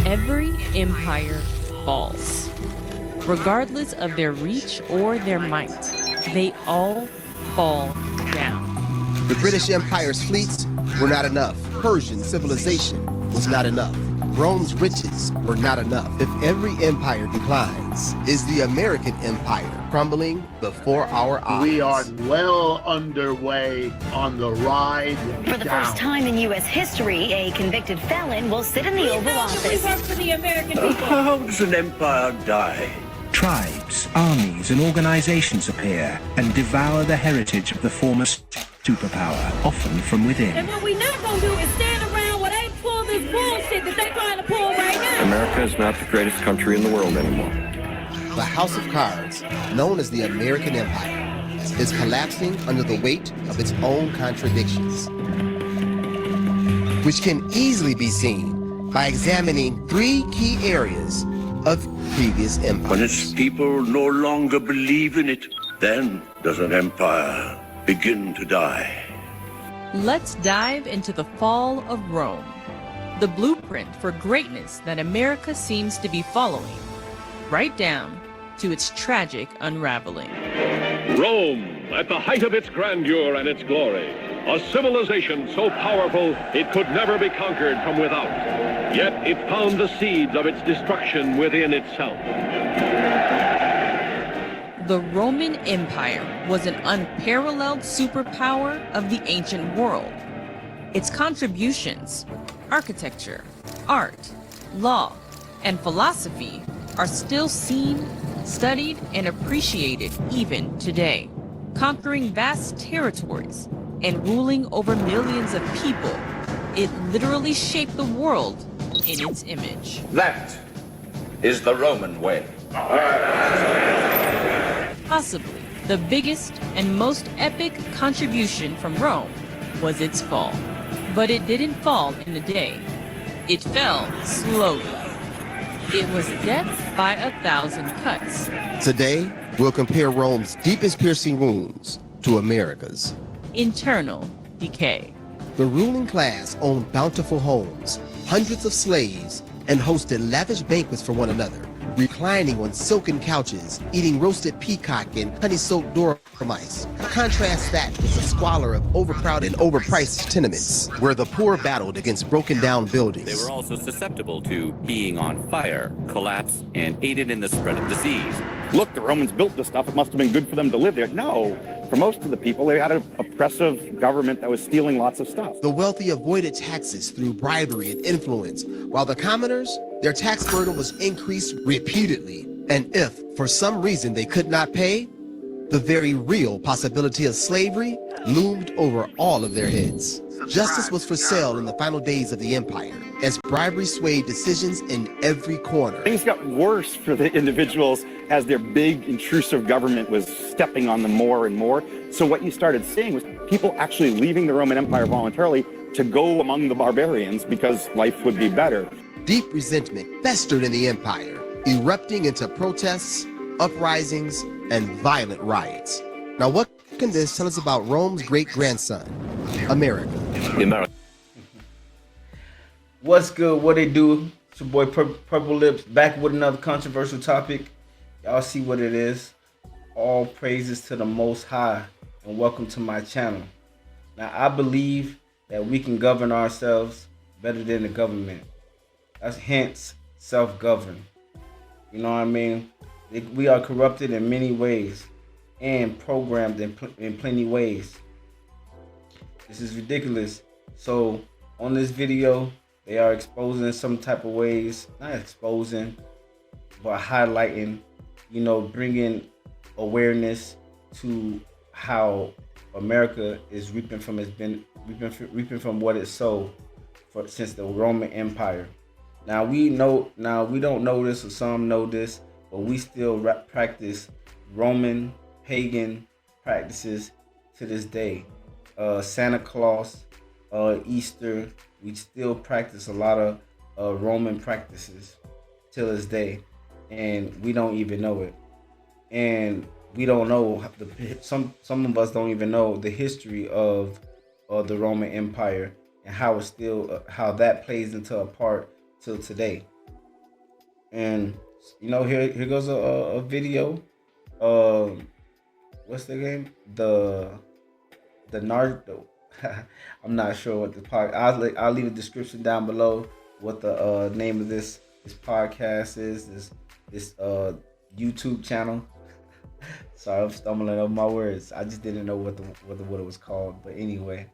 Every empire falls. Regardless of their reach or their might, they all fall down. The British Empire's fleets were not enough. Persian civilization was not enough. Rome's riches were not enough. If every empire declines, is the American empire crumbling before our eyes? We are well underway on the ride For the first time in U.S. history, a convicted felon will sit in the Oval Office. We work for the American people. How does an empire die? Tribes, armies, and organizations appear and devour the heritage of the former superpower, often from within. And what we not gonna do is stand around while they pull this bullshit that they trying to pull right now. America is not the greatest country in the world anymore. The House of Cards, known as the American Empire, is collapsing under the weight of its own contradictions, which can easily be seen by examining 3 key areas of previous empires. When its people no longer believe in it, then does an empire begin to die. Let's dive into the fall of Rome, the blueprint for greatness that America seems to be following, right down to its tragic unraveling. Rome, at the height of its grandeur and its glory, a civilization so powerful it could never be conquered from without. Yet it found the seeds of its destruction within itself. The Roman Empire was an unparalleled superpower of the ancient world. Its contributions, architecture, art, law, and philosophy are still seen, studied, and appreciated even today. Conquering vast territories and ruling over millions of people, it literally shaped the world in its image. That is the Roman way. Possibly the biggest and most epic contribution from Rome was its fall. But it didn't fall in a day. It fell slowly. It was death by 1,000 cuts. Today, we'll compare Rome's deepest piercing wounds to America's Internal decay. The ruling class owned bountiful homes, hundreds of slaves, and hosted lavish banquets for one another, reclining on silken couches, eating roasted peacock and honey-soaked dormice. Contrast that with the squalor of overcrowded and overpriced tenements, where the poor battled against broken-down buildings. They were also susceptible to being on fire, collapse, and aided in the spread of disease. Look, the Romans built this stuff. It must have been good for them to live there. No. For most of the people, they had an oppressive government that was stealing lots of stuff. The wealthy avoided taxes through bribery and influence, while the commoners, their tax burden was increased repeatedly. And if, for some reason, they could not pay, the very real possibility of slavery loomed over all of their heads. Justice was for sale in the final days of the empire, as bribery swayed decisions in every corner. Things got worse for the individuals as their big, intrusive government was stepping on them more and more. So what you started seeing was people actually leaving the Roman Empire voluntarily to go among the barbarians because life would be better. Deep resentment festered in the empire, erupting into protests, uprisings, and violent riots. Now, what can this tell us about Rome's great-grandson, America? What's good? What it do? It's your boy Purple Lips back with another controversial topic. Y'all see what it is. All praises to the Most High, and welcome to my channel. Now, I believe that we can govern ourselves better than the government. That's hence self-govern. You know what I mean? We are corrupted in many ways and programmed in plenty ways. This is ridiculous. So on this video, they are exposing some type of ways, not exposing, but highlighting, you know, bringing awareness to how America is reaping from what it sowed since the Roman Empire. Now we don't know this, or some know this, but we still practice Roman pagan practices to this day. Santa Claus, Easter, we still practice a lot of Roman practices till this day, and we don't even know it. And we don't know some of us don't even know the history of the Roman Empire and how it still how that plays into a part till today. And you know, here goes a video. What's the game? I'm not sure what the podcast. I'll leave a description down below what the name of this podcast is. This YouTube channel. Sorry, I'm stumbling over my words. I just didn't know what it was called. But anyway,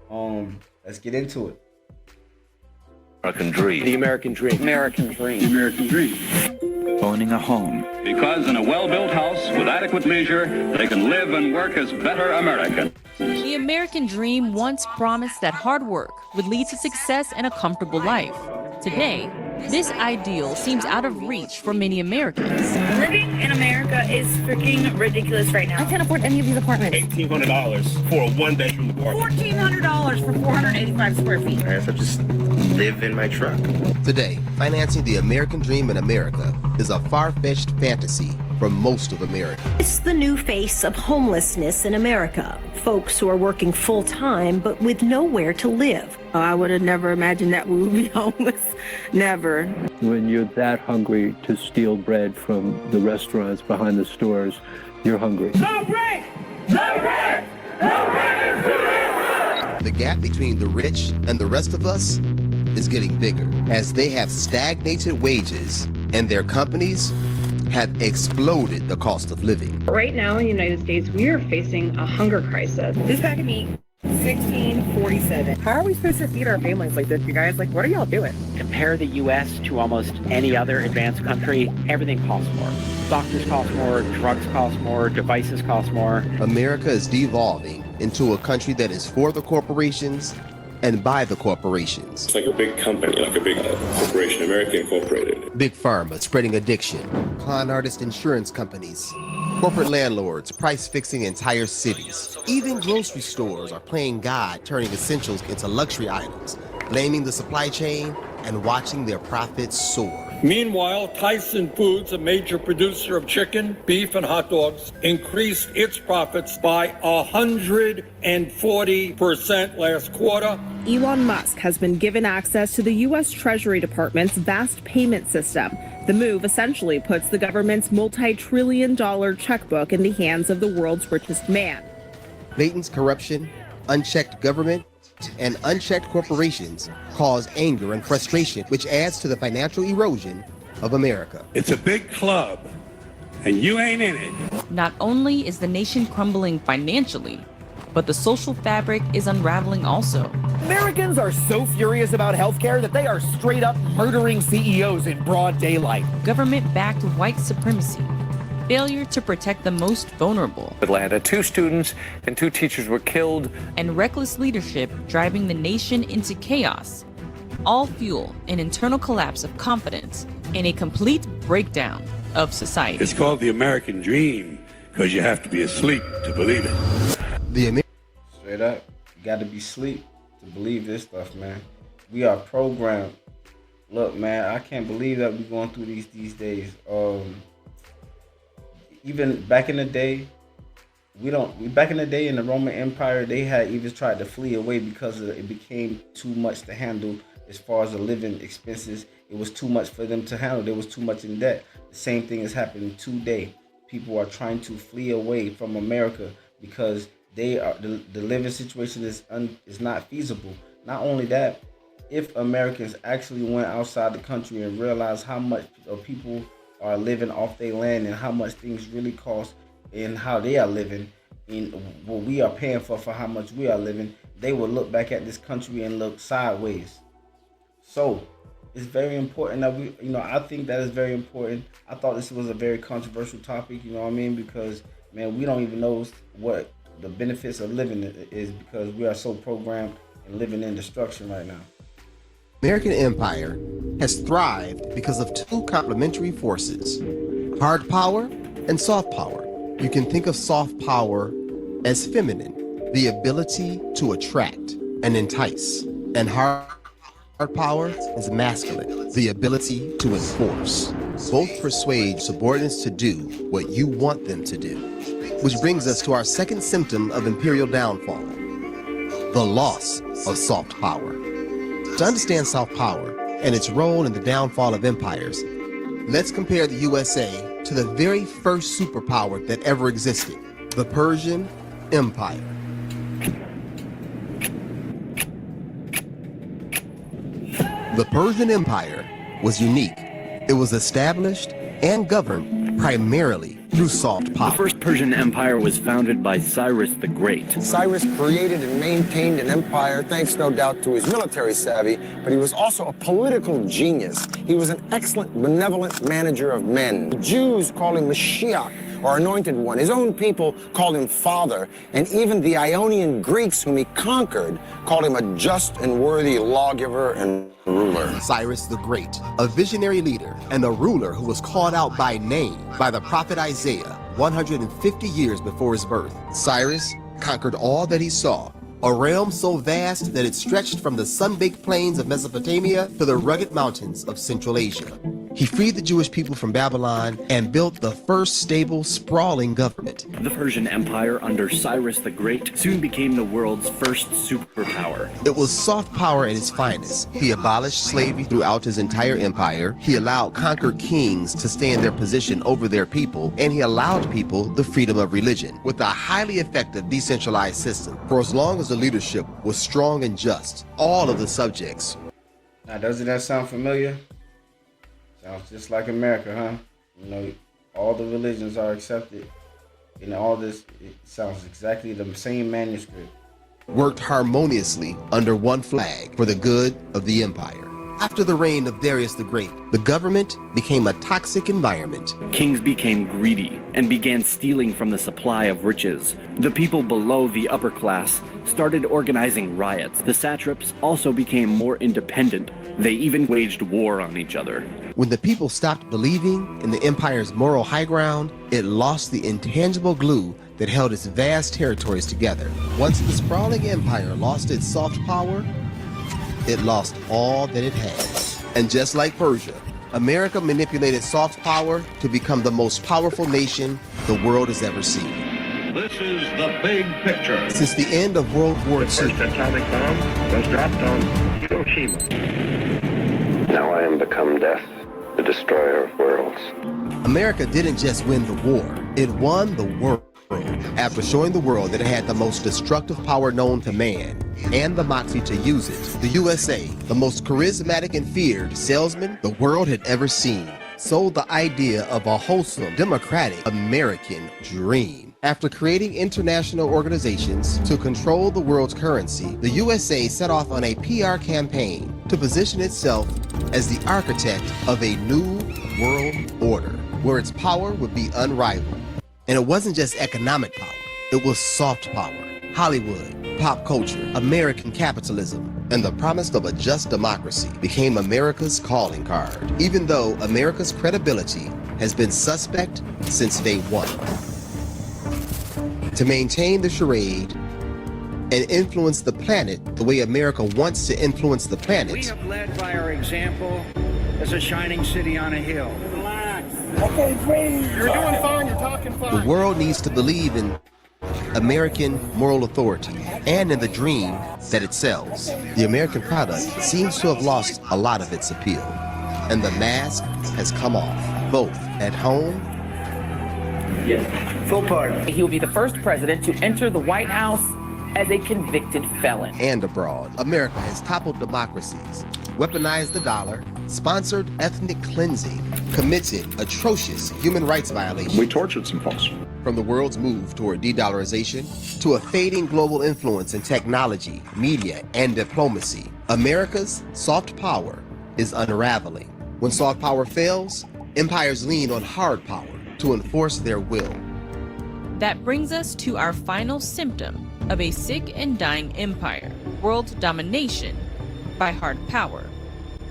let's get into it. American dream. The American dream. American dream. American dream. Owning a home. Because in a well-built house with adequate leisure, they can live and work as better Americans. The American dream once promised that hard work would lead to success and a comfortable life. Today, this ideal seems out of reach for many Americans. Living in America is freaking ridiculous right now. I can't afford any of these apartments. $1,800 for a one-bedroom apartment. $1,400 for 485 square feet. I guess I'll just live in my truck. Today, financing the American dream in America is a far-fetched fantasy for most of America. It's the new face of homelessness in America. Folks who are working full-time but with nowhere to live. I would have never imagined that we would be homeless. Never. When you're that hungry to steal bread from the restaurants behind the stores, you're hungry. No bread! No bread! No bread! The gap between the rich and the rest of us is getting bigger as they have stagnated wages and their companies have exploded the cost of living. Right now in the United States, we are facing a hunger crisis. This pack of meat, $16.47. How are we supposed to feed our families like this, you guys? Like, what are y'all doing? Compare the U.S. to almost any other advanced country, everything costs more. Doctors cost more, drugs cost more, devices cost more. America is devolving into a country that is for the corporations and by the corporations. It's like a big company, like a big corporation, American Incorporated. Big pharma spreading addiction, con artist insurance companies, corporate landlords price-fixing entire cities. Even grocery stores are playing God, turning essentials into luxury items, blaming the supply chain and watching their profits soar. Meanwhile, Tyson Foods, a major producer of chicken, beef, and hot dogs, increased its profits by 140% last quarter. Elon Musk has been given access to the U.S. Treasury Department's vast payment system. The move essentially puts the government's multi-trillion-dollar checkbook in the hands of the world's richest man. Blatant corruption, unchecked government, and unchecked corporations cause anger and frustration, which adds to the financial erosion of America. It's a big club, and you ain't in it. Not only is the nation crumbling financially, but the social fabric is unraveling also. Americans are so furious about healthcare that they are straight up murdering CEOs in broad daylight. Government-backed white supremacy, failure to protect the most vulnerable. Atlanta, 2 students and 2 teachers were killed. And reckless leadership driving the nation into chaos. All fuel an internal collapse of confidence and a complete breakdown of society. It's called the American dream because you have to be asleep to believe it. Straight up, you got to be asleep to believe this stuff, man. We are programmed. Look, man, I can't believe that we're going through these days. Even back in the day, back in the day in the Roman Empire, they had even tried to flee away because it became too much to handle as far as the living expenses. It was too much for them to handle. There was too much in debt. The same thing is happening today. People are trying to flee away from America because the living situation is not feasible. Not only that, if Americans actually went outside the country and realized how much people are living off their land and how much things really cost and how they are living and what we are paying for how much we are living, they will look back at this country and look sideways. So it's very important that I think that is very important. I thought this was a very controversial topic, you know what I mean? Because, man, we don't even know what the benefits of living is because we are so programmed and living in destruction right now. American empire has thrived because of 2 complementary forces, hard power and soft power. You can think of soft power as feminine, the ability to attract and entice, and hard power is masculine, the ability to enforce. Both persuade subordinates to do what you want them to do. Which brings us to our second symptom of imperial downfall, the loss of soft power. To understand soft power and its role in the downfall of empires, Let's compare the USA to the very first superpower that ever existed, the Persian Empire. The Persian Empire was unique. It was established and governed primarily through soft power. The first Persian Empire was founded by Cyrus the Great. Cyrus created and maintained an empire thanks no doubt to his military savvy, but he was also a political genius. He was an excellent, benevolent manager of men. The Jews called him Mashiach, or Anointed One. His own people called him Father, and even the Ionian Greeks whom he conquered called him a just and worthy lawgiver and ruler. Cyrus the Great, a visionary leader and a ruler who was called out by name by the prophet Isaiah 150 years before his birth. Cyrus conquered all that he saw, a realm so vast that it stretched from the sun-baked plains of Mesopotamia to the rugged mountains of Central Asia. He freed the Jewish people from Babylon and built the first stable, sprawling government. The Persian Empire under Cyrus the Great soon became the world's first superpower. It was soft power at its finest. He abolished slavery throughout his entire empire. He allowed conquered kings to stay in their position over their people, and he allowed people the freedom of religion with a highly effective decentralized system. For as long as the leadership was strong and just, all of the subjects. Now, doesn't that sound familiar? Sounds just like America, huh? You know, all the religions are accepted, and all this, it sounds exactly the same manuscript. Worked harmoniously under one flag for the good of the empire. After the reign of Darius the Great, the government became a toxic environment. Kings became greedy and began stealing from the supply of riches. The people below the upper class started organizing riots. The satraps also became more independent. They even waged war on each other. When the people stopped believing in the empire's moral high ground, it lost the intangible glue that held its vast territories together. Once the sprawling empire lost its soft power, it lost all that it had. And just like Persia, America manipulated soft power to become the most powerful nation the world has ever seen. This is the big picture. Since the end of World War II, the first atomic bomb was dropped on Hiroshima. Now I am become death, the destroyer of worlds. America didn't just win the war, it won the world. After showing the world that it had the most destructive power known to man and the moxie to use it, the USA, the most charismatic and feared salesman the world had ever seen, sold the idea of a wholesome, democratic American dream. After creating international organizations to control the world's currency, the USA set off on a PR campaign to position itself as the architect of a new world order, where its power would be unrivaled. And it wasn't just economic power, it was soft power. Hollywood, pop culture, American capitalism, and the promise of a just democracy became America's calling card, even though America's credibility has been suspect since day one. To maintain the charade and influence the planet the way America wants to influence the planet, we have led by our example as a shining city on a hill. Relax. Okay, breathe. You're doing fine. You're talking fine. the world needs to believe in American moral authority and in the dream that it sells. The American product seems to have lost a lot of its appeal, and the mask has come off, both at home. Yes. Full pardon. He will be the first president to enter the White House as a convicted felon. And abroad. America has toppled democracies, weaponized the dollar, sponsored ethnic cleansing, committed atrocious human rights violations. We tortured some folks. From the world's move toward de-dollarization to a fading global influence in technology, media, and diplomacy, America's soft power is unraveling. When soft power fails, empires lean on hard power to enforce their will. That brings us to our final symptom of a sick and dying empire, world domination by hard power.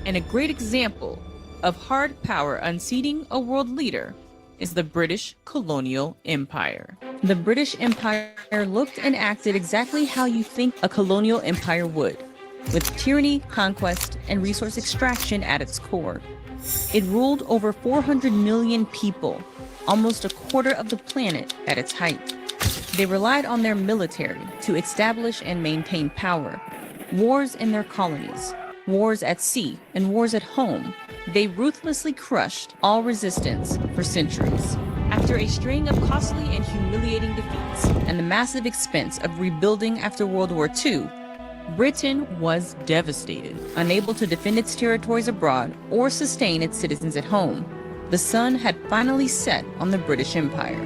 And a great example of hard power unseating a world leader is the British colonial empire. The British Empire looked and acted exactly how you think a colonial empire would, with tyranny, conquest, and resource extraction at its core. It ruled over 400 million people, almost a quarter of the planet at its height. They relied on their military to establish and maintain power. Wars in their colonies, wars at sea, and wars at home They ruthlessly crushed all resistance for centuries. After a string of costly and humiliating defeats and the massive expense of rebuilding after World War II, Britain was devastated, unable to defend its territories abroad or sustain its citizens at home. The sun had finally set on the British Empire.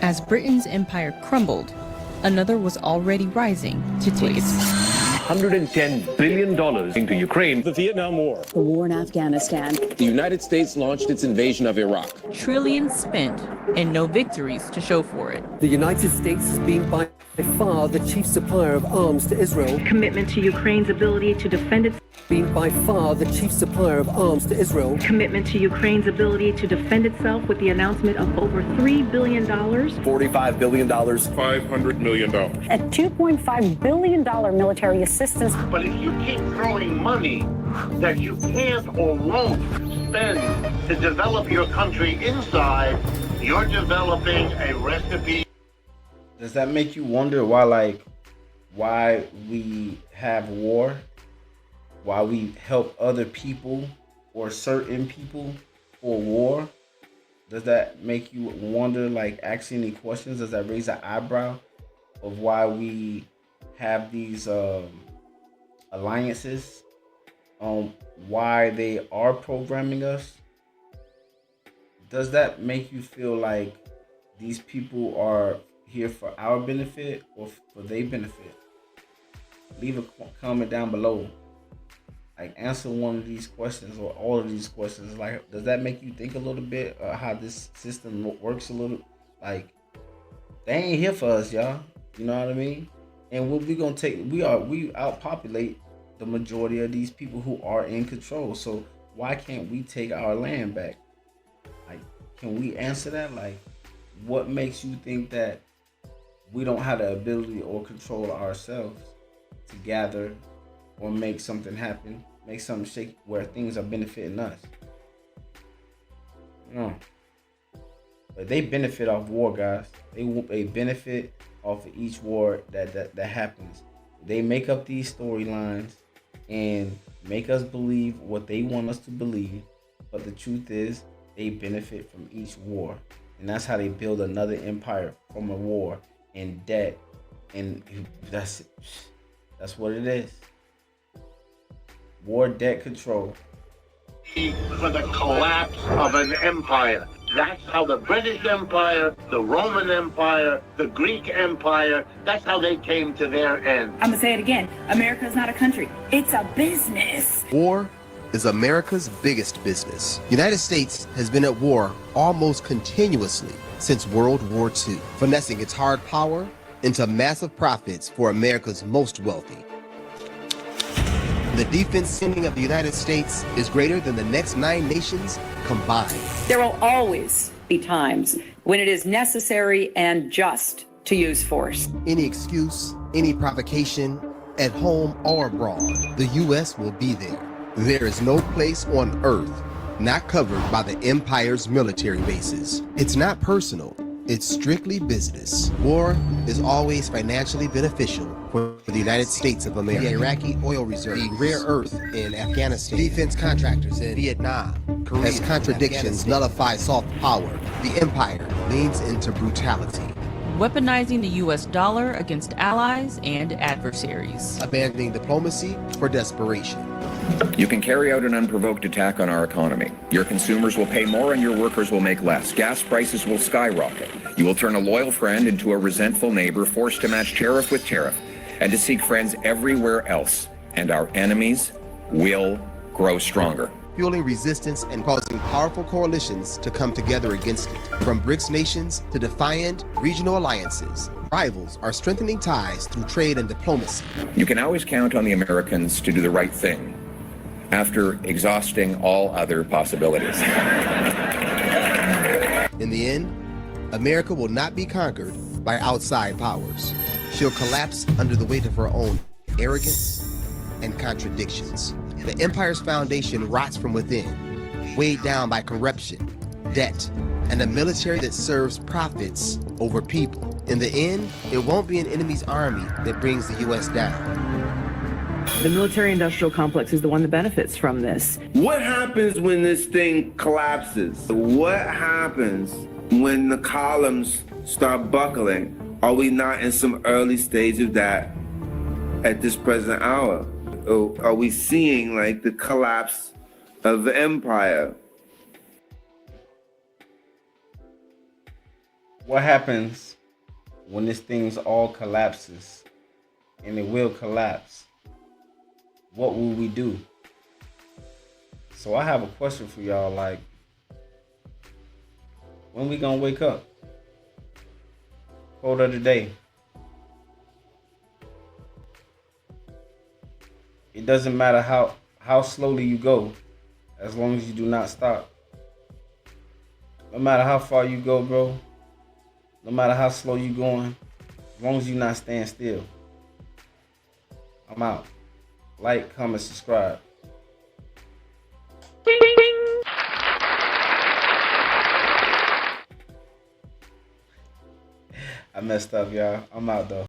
As Britain's empire crumbled, another was already rising to take its place. $110 billion into Ukraine. The Vietnam War. The war in Afghanistan. The United States launched its invasion of Iraq. Trillions spent and no victories to show for it. The United States has been by far the chief supplier of arms to Israel. Commitment to Ukraine's ability to defend itself. Been by far the chief supplier of arms to Israel. Commitment to Ukraine's ability to defend itself with the announcement of over $3 billion. $45 billion. $500 million. A $2.5 billion military assistance. But if you keep throwing money that you can't or won't spend to develop your country inside, you're developing a recipe. Does that make you wonder why we have war? Why we help other people or certain people for war? Does that make you wonder, ask any questions? Does that raise an eyebrow of why we have these alliances? Why they are programming us? Does that make you feel like these people are here for our benefit or for their benefit? Leave a comment down below. Answer one of these questions or all of these questions. Does that make you think a little bit how this system works a little? They ain't here for us, y'all. You know what I mean? And what we gonna take? We outpopulate the majority of these people who are in control. So why can't we take our land back? Can we answer that? What makes you think that we don't have the ability or control ourselves to gather or make something happen, make something shake where things are benefiting us? No. But they benefit off war, guys. They benefit off of each war that happens. They make up these storylines and make us believe what they want us to believe. But the truth is, they benefit from each war. And that's how they build another empire from a war and debt. And that's what it is. War, debt, control. For the collapse of an empire. That's how the British Empire, the Roman Empire, the Greek Empire, that's how they came to their end. I'm gonna say it again. America's not a country. It's a business. War is America's biggest business. United States has been at war almost continuously since World War II, finessing its hard power into massive profits for America's most wealthy. The defense spending of the United States is greater than the next 9 nations combined. There will always be times when it is necessary and just to use force. Any excuse, any provocation, at home or abroad, the U.S. will be there. There is no place on earth not covered by the empire's military bases. It's not personal. It's strictly business. War is always financially beneficial for the United States of America. The Iraqi oil reserves, the rare earth in Afghanistan, defense contractors in Vietnam, Korea, as contradictions nullify soft power, the empire leans into brutality, weaponizing the U.S. dollar against allies and adversaries, abandoning diplomacy for desperation. You can carry out an unprovoked attack on our economy. Your consumers will pay more and your workers will make less. Gas prices will skyrocket. You will turn a loyal friend into a resentful neighbor, forced to match tariff with tariff and to seek friends everywhere else. And our enemies will grow stronger, fueling resistance and causing powerful coalitions to come together against it. From BRICS nations to defiant regional alliances, rivals are strengthening ties through trade and diplomacy. You can always count on the Americans to do the right thing after exhausting all other possibilities. In the end, America will not be conquered by outside powers. She'll collapse under the weight of her own arrogance and contradictions. The empire's foundation rots from within, weighed down by corruption, debt, and a military that serves profits over people. In the end, it won't be an enemy's army that brings the U.S. down. The military-industrial complex is the one that benefits from this. What happens when this thing collapses? What happens when the columns start buckling? Are we not in some early stage of that at this present hour? Or are we seeing like the collapse of the empire? What happens when this thing's all collapses? And it will collapse. What will we do? So I have a question for y'all, like, when we gonna wake up? Quote of the day. It doesn't matter how slowly you go, as long as you do not stop. No matter how far you go, bro. No matter how slow you going, as long as you not staying still. I'm out. Like, comment, subscribe. I messed up, y'all. I'm out though.